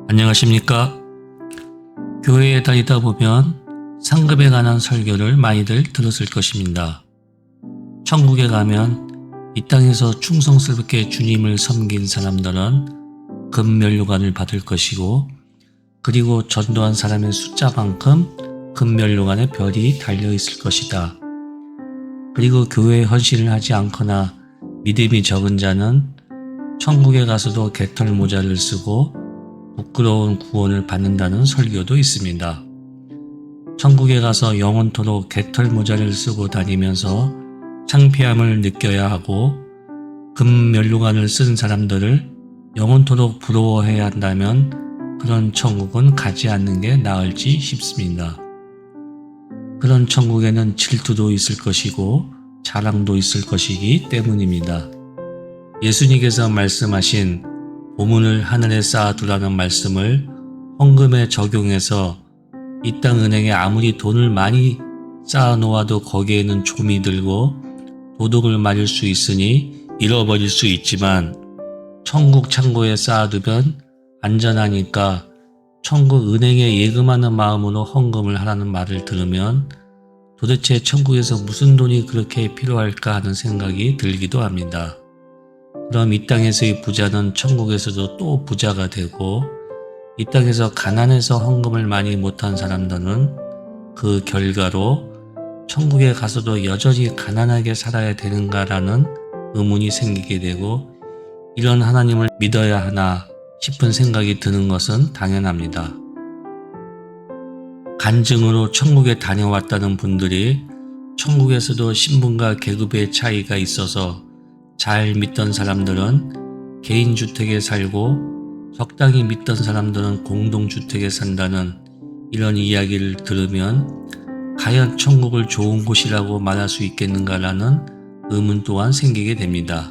안녕하십니까? 교회에 다니다 보면 상급에 관한 설교를 많이들 들었을 것입니다. 천국에 가면 이 땅에서 충성스럽게 주님을 섬긴 사람들은 금면류관을 받을 것이고, 그리고 전도한 사람의 숫자만큼 금면류관에 별이 달려 있을 것이다. 그리고 교회에 헌신을 하지 않거나 믿음이 적은 자는 천국에 가서도 개털 모자를 쓰고 부끄러운 구원을 받는다는 설교도 있습니다. 천국에 가서 영원토록 개털 모자를 쓰고 다니면서 창피함을 느껴야 하고 금면류관을 쓴 사람들을 영원토록 부러워해야 한다면 그런 천국은 가지 않는 게 나을지 싶습니다. 그런 천국에는 질투도 있을 것이고 자랑도 있을 것이기 때문입니다. 예수님께서 말씀하신 보물을 하늘에 쌓아두라는 말씀을 헌금에 적용해서 이 땅 은행에 아무리 돈을 많이 쌓아놓아도 거기에는 좀이 들고 도둑을 맞을 수 있으니 잃어버릴 수 있지만 천국 창고에 쌓아두면 안전하니까 천국 은행에 예금하는 마음으로 헌금을 하라는 말을 들으면 도대체 천국에서 무슨 돈이 그렇게 필요할까 하는 생각이 들기도 합니다. 그럼 이 땅에서의 부자는 천국에서도 또 부자가 되고, 이 땅에서 가난해서 헌금을 많이 못한 사람들은 그 결과로 천국에 가서도 여전히 가난하게 살아야 되는가라는 의문이 생기게 되고, 이런 하나님을 믿어야 하나 싶은 생각이 드는 것은 당연합니다. 간증으로 천국에 다녀왔다는 분들이 천국에서도 신분과 계급의 차이가 있어서 잘 믿던 사람들은 개인주택에 살고 적당히 믿던 사람들은 공동주택에 산다는 이런 이야기를 들으면 과연 천국을 좋은 곳이라고 말할 수 있겠는가라는 의문 또한 생기게 됩니다.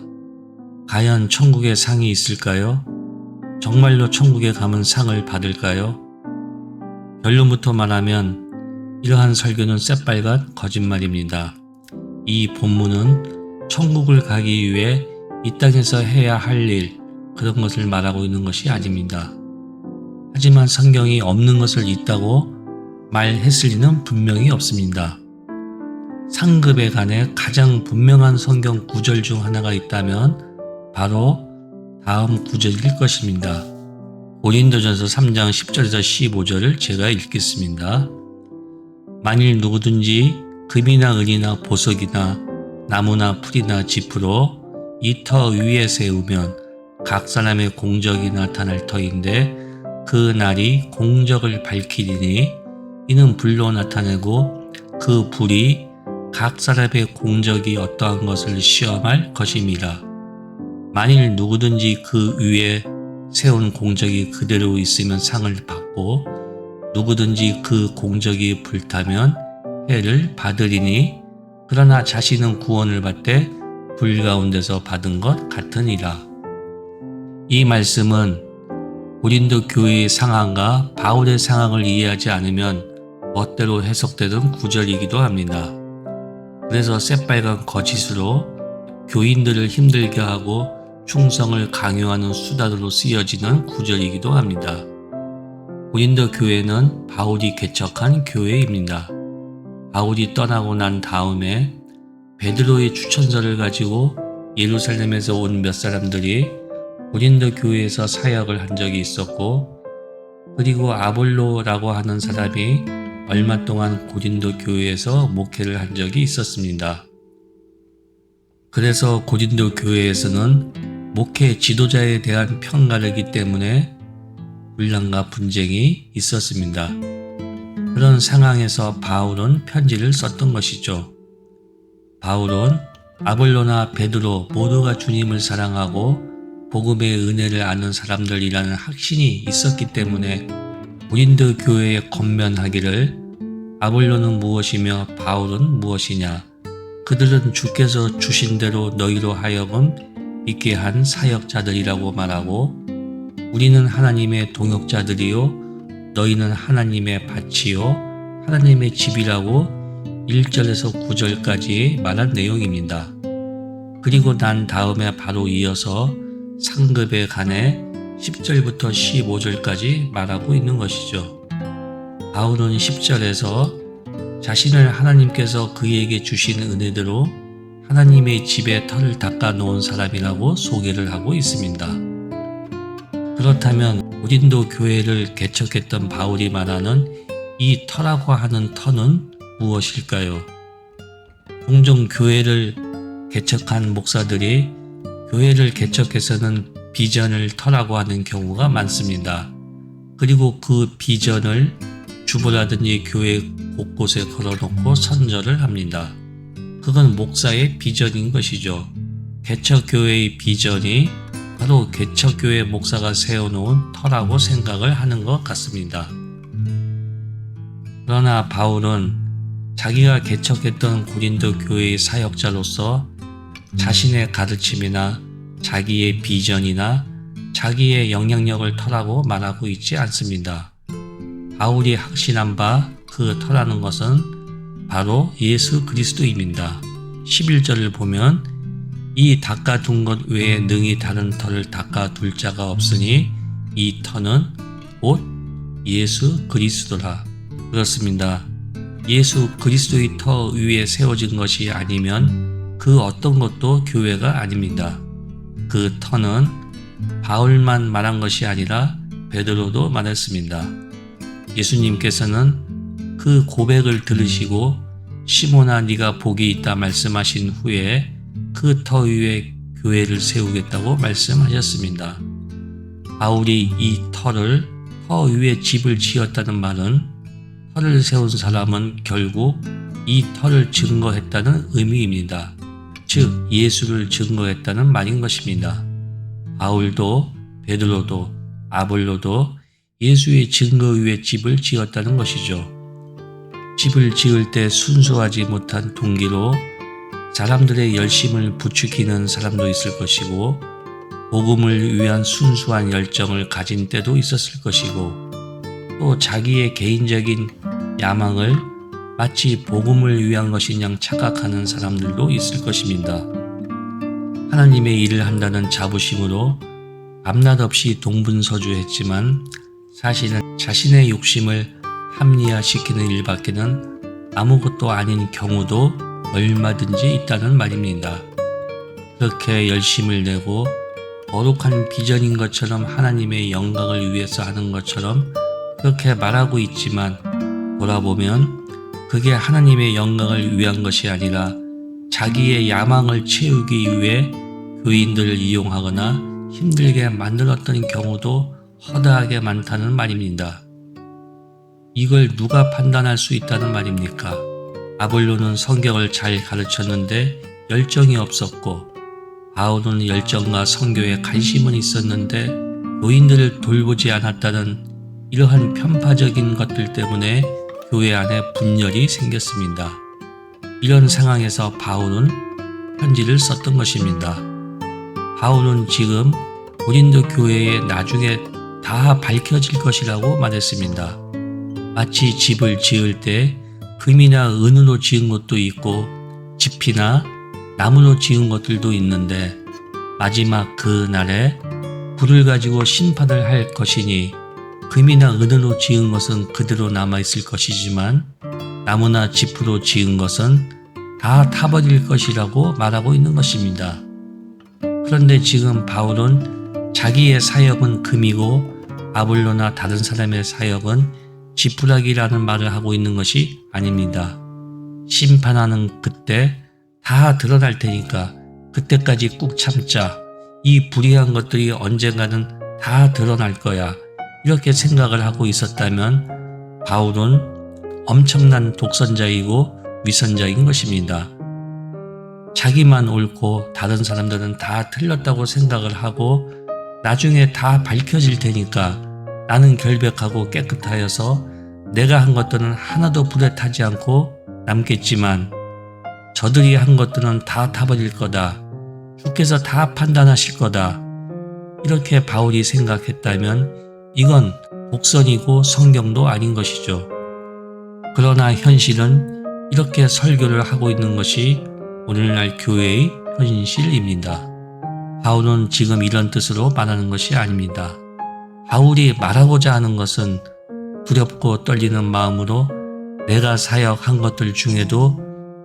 과연 천국에 상이 있을까요? 정말로 천국에 가면 상을 받을까요? 결론부터 말하면 이러한 설교는 새빨간 거짓말입니다. 이 본문은 천국을 가기 위해 이 땅에서 해야 할 일, 그런 것을 말하고 있는 것이 아닙니다. 하지만 성경이 없는 것을 있다고 말했을 리는 분명히 없습니다. 상급에 관해 가장 분명한 성경 구절 중 하나가 있다면 바로 다음 구절일 것입니다. 고린도전서 3장 10절에서 15절을 제가 읽겠습니다. 만일 누구든지 금이나 은이나 보석이나 나무나 풀이나 짚으로 이 터 위에 세우면 각 사람의 공적이 나타날 터인데 그 날이 공적을 밝히리니 이는 불로 나타내고 그 불이 각 사람의 공적이 어떠한 것을 시험할 것임이라. 만일 누구든지 그 위에 세운 공적이 그대로 있으면 상을 받고 누구든지 그 공적이 불타면 해를 받으리니 그러나 자신은 구원을 받되 불 가운데서 받은 것 같으니라. 이 말씀은 고린도 교회의 상황과 바울의 상황을 이해하지 않으면 멋대로 해석되던 구절이기도 합니다. 그래서 새빨간 거짓으로 교인들을 힘들게 하고 충성을 강요하는 수단으로 쓰여지는 구절이기도 합니다. 고린도 교회는 바울이 개척한 교회입니다. 바울이 떠나고 난 다음에 베드로의 추천서를 가지고 예루살렘에서 온 몇 사람들이 고린도 교회에서 사역을 한 적이 있었고, 그리고 아볼로라고 하는 사람이 얼마 동안 고린도 교회에서 목회를 한 적이 있었습니다. 그래서 고린도 교회에서는 목회 지도자에 대한 편가르기 때문에 분란과 분쟁이 있었습니다. 그런 상황에서 바울은 편지를 썼던 것이죠. 바울은 아볼로나 베드로 모두가 주님을 사랑하고 복음의 은혜를 아는 사람들이라는 확신이 있었기 때문에 고린도 교회에 권면하기를 아볼로는 무엇이며 바울은 무엇이냐, 그들은 주께서 주신 대로 너희로 하여금 믿게 한 사역자들이라고 말하고 우리는 하나님의 동역자들이요 너희는 하나님의 밭이요 하나님의 집이라고 1절에서 9절까지 말한 내용입니다. 그리고 난 다음에 바로 이어서 상급에 관해 10절부터 15절까지 말하고 있는 것이죠. 바울은 10절에서 자신을 하나님께서 그에게 주신 은혜대로 하나님의 집에 터를 닦아 놓은 사람이라고 소개를 하고 있습니다. 그렇다면 고린도 교회를 개척했던 바울이 말하는 이 터라고 하는 터는 무엇일까요? 종종 교회를 개척한 목사들이 교회를 개척해서는 비전을 터라고 하는 경우가 많습니다. 그리고 그 비전을 주보라든지 교회 곳곳에 걸어놓고 선전을 합니다. 그건 목사의 비전인 것이죠. 개척교회의 비전이 바로 개척교회 목사가 세워놓은 터라고 생각을 하는 것 같습니다. 그러나 바울은 자기가 개척했던 고린도 교회의 사역자로서 자신의 가르침이나 자기의 비전이나 자기의 영향력을 터라고 말하고 있지 않습니다. 바울이 확신한 바 그 터라는 것은 바로 예수 그리스도입니다. 11절을 보면 이 닦아둔 것 외에 능히 다른 터를 닦아둘 자가 없으니 이 터는 곧 예수 그리스도라. 그렇습니다. 예수 그리스도의 터 위에 세워진 것이 아니면 그 어떤 것도 교회가 아닙니다. 그 터는 바울만 말한 것이 아니라 베드로도 말했습니다. 예수님께서는 그 고백을 들으시고 시몬아 네가 복이 있다 말씀하신 후에 그 터 위에 교회를 세우겠다고 말씀하셨습니다. 바울이 이 터를 터 위에 집을 지었다는 말은 터를 세운 사람은 결국 이 터를 증거했다는 의미입니다. 즉 예수를 증거했다는 말인 것입니다. 바울도 베드로도 아볼로도 예수의 증거 위에 집을 지었다는 것이죠. 집을 지을 때 순수하지 못한 동기로 사람들의 열심을 부추기는 사람도 있을 것이고 복음을 위한 순수한 열정을 가진 때도 있었을 것이고 또 자기의 개인적인 야망을 마치 복음을 위한 것인 양 착각하는 사람들도 있을 것입니다. 하나님의 일을 한다는 자부심으로 밤낮 없이 동분서주했지만 사실은 자신의 욕심을 합리화시키는 일밖에는 아무것도 아닌 경우도 얼마든지 있다는 말입니다. 그렇게 열심을 내고 거룩한 비전인 것처럼 하나님의 영광을 위해서 하는 것처럼 그렇게 말하고 있지만 돌아보면 그게 하나님의 영광을 위한 것이 아니라 자기의 야망을 채우기 위해 교인들을 이용하거나 힘들게 만들었던 경우도 허다하게 많다는 말입니다. 이걸 누가 판단할 수 있다는 말입니까? 아볼로는 성경을 잘 가르쳤는데 열정이 없었고 바울은 열정과 선교에 관심은 있었는데 교인들을 돌보지 않았다는 이러한 편파적인 것들 때문에 교회 안에 분열이 생겼습니다. 이런 상황에서 바울은 편지를 썼던 것입니다. 바울은 지금 고린도 교회에 나중에 다 밝혀질 것이라고 말했습니다. 마치 집을 지을 때 금이나 은으로 지은 것도 있고 집이나 나무로 지은 것들도 있는데 마지막 그 날에 불을 가지고 심판을 할 것이니 금이나 은으로 지은 것은 그대로 남아있을 것이지만 나무나 짚으로 지은 것은 다 타버릴 것이라고 말하고 있는 것입니다. 그런데 지금 바울은 자기의 사역은 금이고 아볼로나 다른 사람의 사역은 지푸라기라는 말을 하고 있는 것이 아닙니다. 심판하는 그때 다 드러날 테니까 그때까지 꾹 참자. 이 불의한 것들이 언젠가는 다 드러날 거야. 이렇게 생각을 하고 있었다면 바울은 엄청난 독선자이고 위선자인 것입니다. 자기만 옳고 다른 사람들은 다 틀렸다고 생각을 하고 나중에 다 밝혀질 테니까 나는 결백하고 깨끗하여서 내가 한 것들은 하나도 불에 타지 않고 남겠지만 저들이 한 것들은 다 타버릴 거다. 주께서 다 판단하실 거다. 이렇게 바울이 생각했다면 이건 독선이고 성경도 아닌 것이죠. 그러나 현실은 이렇게 설교를 하고 있는 것이 오늘날 교회의 현실입니다. 바울은 지금 이런 뜻으로 말하는 것이 아닙니다. 바울이 말하고자 하는 것은 두렵고 떨리는 마음으로 내가 사역한 것들 중에도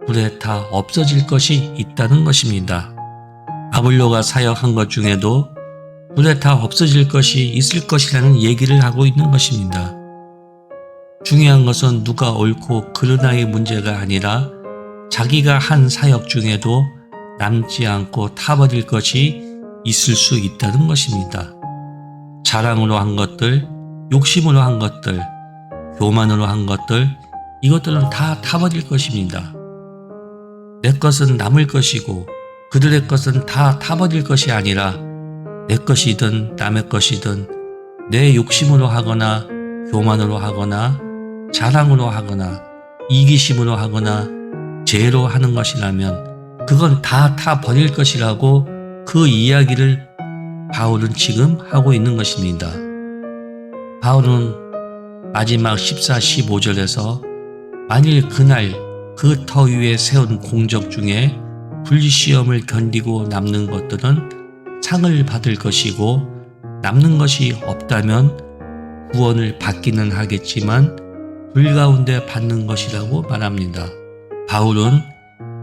불에 타 없어질 것이 있다는 것입니다. 아볼로가 사역한 것 중에도 불에 타 없어질 것이 있을 것이라는 얘기를 하고 있는 것입니다. 중요한 것은 누가 옳고 그르나의 문제가 아니라 자기가 한 사역 중에도 남지 않고 타버릴 것이 있을 수 있다는 것입니다. 자랑으로 한 것들, 욕심으로 한 것들, 교만으로 한 것들, 이것들은 다 타버릴 것입니다. 내 것은 남을 것이고 그들의 것은 다 타버릴 것이 아니라 내 것이든 남의 것이든 내 욕심으로 하거나 교만으로 하거나 자랑으로 하거나 이기심으로 하거나 죄로 하는 것이라면 그건 다 타버릴 것이라고 그 이야기를 바울은 지금 하고 있는 것입니다. 바울은 마지막 14, 15절에서 만일 그날 그 터 위에 세운 공적 중에 불시험을 견디고 남는 것들은 상을 받을 것이고 남는 것이 없다면 구원을 받기는 하겠지만 불 가운데 받는 것이라고 말합니다. 바울은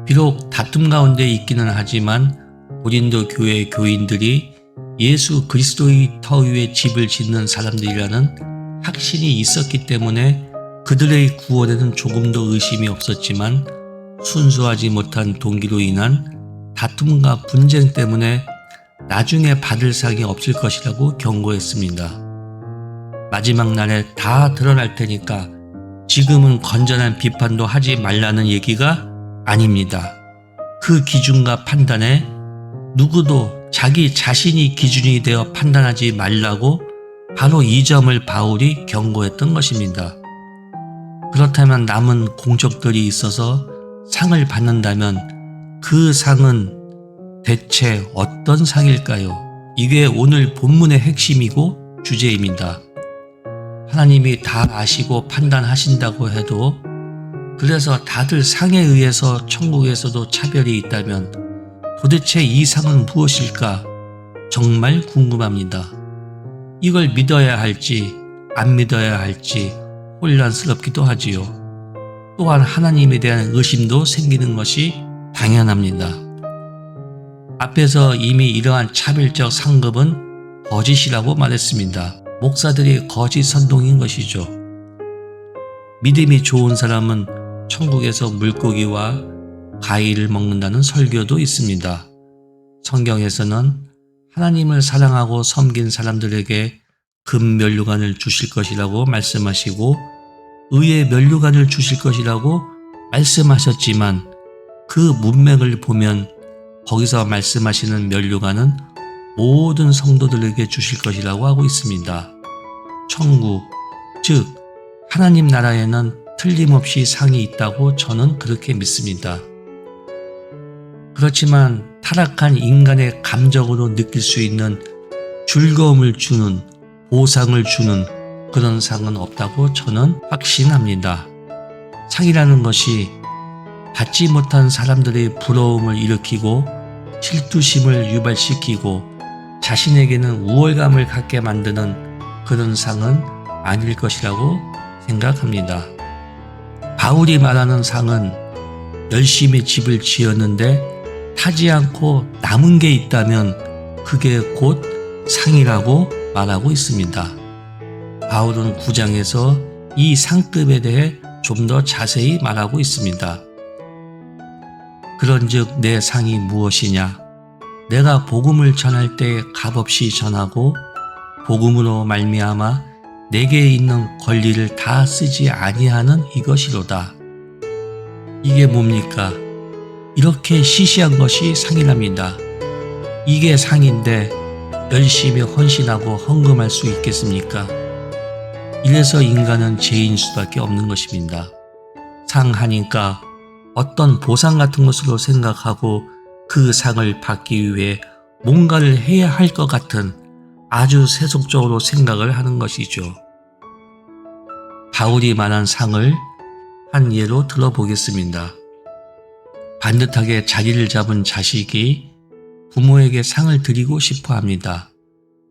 비록 다툼 가운데 있기는 하지만 고린도 교회 교인들이 예수 그리스도의 터 위에 집을 짓는 사람들이라는 확신이 있었기 때문에 그들의 구원에는 조금도 의심이 없었지만 순수하지 못한 동기로 인한 다툼과 분쟁 때문에 나중에 받을 상이 없을 것이라고 경고했습니다. 마지막 날에 다 드러날 테니까 지금은 건전한 비판도 하지 말라는 얘기가 아닙니다. 그 기준과 판단에 누구도 자기 자신이 기준이 되어 판단하지 말라고 바로 이 점을 바울이 경고했던 것입니다. 그렇다면 남은 공적들이 있어서 상을 받는다면 그 상은 대체 어떤 상일까요? 이게 오늘 본문의 핵심이고 주제입니다. 하나님이 다 아시고 판단하신다고 해도 그래서 다들 상에 의해서 천국에서도 차별이 있다면 도대체 이 상은 무엇일까? 정말 궁금합니다. 이걸 믿어야 할지 안 믿어야 할지 혼란스럽기도 하지요. 또한 하나님에 대한 의심도 생기는 것이 당연합니다. 앞에서 이미 이러한 차별적 상급은 거짓이라고 말했습니다. 목사들이 거짓 선동인 것이죠. 믿음이 좋은 사람은 천국에서 물고기와 과일을 먹는다는 설교도 있습니다. 성경에서는 하나님을 사랑하고 섬긴 사람들에게 금면류관을 주실 것이라고 말씀하시고 의의 면류관을 주실 것이라고 말씀하셨지만 그 문맥을 보면 거기서 말씀하시는 면류관은 모든 성도들에게 주실 것이라고 하고 있습니다. 천국, 즉 하나님 나라에는 틀림없이 상이 있다고 저는 그렇게 믿습니다. 그렇지만 타락한 인간의 감정으로 느낄 수 있는 즐거움을 주는, 보상을 주는 그런 상은 없다고 저는 확신합니다. 상이라는 것이 받지 못한 사람들의 부러움을 일으키고 질투심을 유발시키고 자신에게는 우월감을 갖게 만드는 그런 상은 아닐 것이라고 생각합니다. 바울이 말하는 상은 열심히 집을 지었는데 타지 않고 남은 게 있다면 그게 곧 상이라고 말하고 있습니다. 바울은 9장에서 이 상급에 대해 좀 더 자세히 말하고 있습니다. 그런즉 내 상이 무엇이냐? 내가 복음을 전할 때 값없이 전하고 복음으로 말미암아 내게 있는 권리를 다 쓰지 아니하는 이것이로다. 이게 뭡니까? 이렇게 시시한 것이 상이랍니다. 이게 상인데 열심히 헌신하고 헌금할 수 있겠습니까? 이래서 인간은 죄인 수밖에 없는 것입니다. 상하니까 어떤 보상 같은 것으로 생각하고 그 상을 받기 위해 뭔가를 해야 할 것 같은 아주 세속적으로 생각을 하는 것이죠. 바울이 말한 상을 한 예로 들어보겠습니다. 반듯하게 자리를 잡은 자식이 부모에게 상을 드리고 싶어 합니다.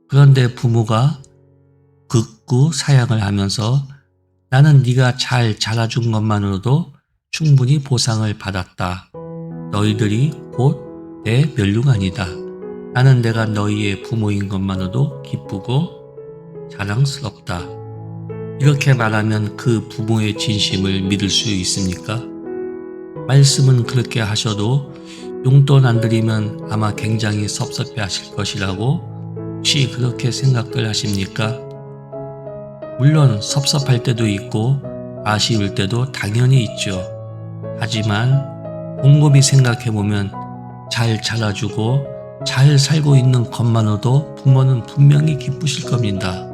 그런데 부모가 극구 사양을 하면서 나는 네가 잘 자라준 것만으로도 충분히 보상을 받았다. 너희들이 곧 내 멸류관이다. 나는 내가 너희의 부모인 것만으로도 기쁘고 자랑스럽다. 이렇게 말하면 그 부모의 진심을 믿을 수 있습니까? 말씀은 그렇게 하셔도 용돈 안 드리면 아마 굉장히 섭섭해 하실 것이라고 혹시 그렇게 생각들 하십니까? 물론 섭섭할 때도 있고 아쉬울 때도 당연히 있죠. 하지만 곰곰이 생각해보면 잘 자라주고 잘 살고 있는 것만으로도 부모는 분명히 기쁘실 겁니다.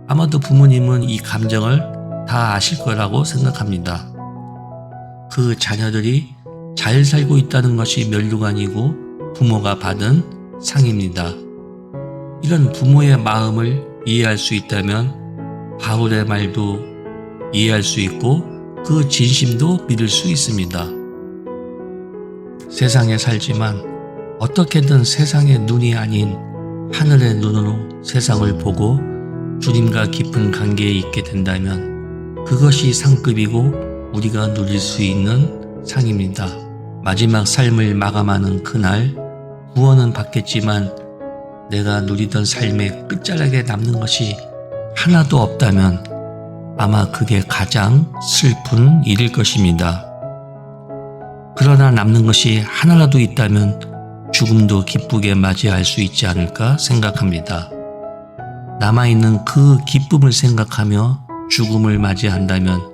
아마도 부모님은 이 감정을 다 아실 거라고 생각합니다. 그 자녀들이 잘 살고 있다는 것이 멸류관이고 부모가 받은 상입니다. 이런 부모의 마음을 이해할 수 있다면 바울의 말도 이해할 수 있고 그 진심도 믿을 수 있습니다. 세상에 살지만 어떻게든 세상의 눈이 아닌 하늘의 눈으로 세상을 보고 주님과 깊은 관계에 있게 된다면 그것이 상급이고 우리가 누릴 수 있는 상입니다. 마지막 삶을 마감하는 그날 구원은 받겠지만 내가 누리던 삶의 끝자락에 남는 것이 하나도 없다면 아마 그게 가장 슬픈 일일 것입니다. 그러나 남는 것이 하나라도 있다면 죽음도 기쁘게 맞이할 수 있지 않을까 생각합니다. 남아있는 그 기쁨을 생각하며 죽음을 맞이한다면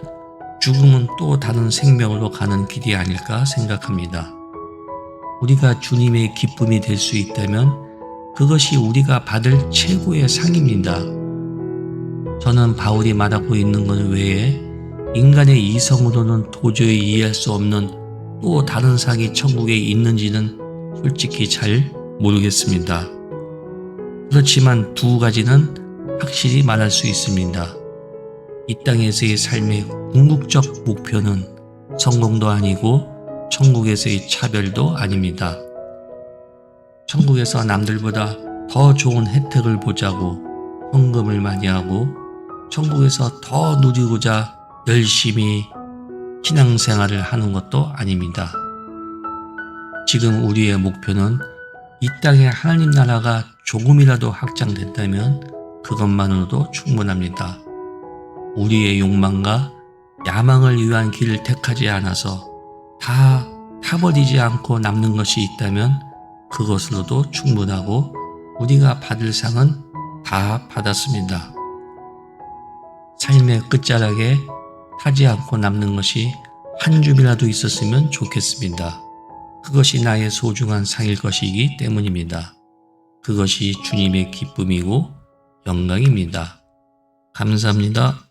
죽음은 또 다른 생명으로 가는 길이 아닐까 생각합니다. 우리가 주님의 기쁨이 될 수 있다면 그것이 우리가 받을 최고의 상입니다. 저는 바울이 말하고 있는 것 외에 인간의 이성으로는 도저히 이해할 수 없는 또 다른 상이 천국에 있는지는 솔직히 잘 모르겠습니다. 그렇지만 두 가지는 확실히 말할 수 있습니다. 이 땅에서의 삶의 궁극적 목표는 성공도 아니고 천국에서의 차별도 아닙니다. 천국에서 남들보다 더 좋은 혜택을 보자고 헌금을 많이 하고 천국에서 더 누리고자 열심히 신앙생활을 하는 것도 아닙니다. 지금 우리의 목표는 이 땅에 하나님 나라가 조금이라도 확장된다면 그것만으로도 충분합니다. 우리의 욕망과 야망을 위한 길을 택하지 않아서 다 타버리지 않고 남는 것이 있다면 그것으로도 충분하고 우리가 받을 상은 다 받았습니다. 삶의 끝자락에 타지 않고 남는 것이 한 줌이라도 있었으면 좋겠습니다. 그것이 나의 소중한 상일 것이기 때문입니다. 그것이 주님의 기쁨이고 영광입니다. 감사합니다.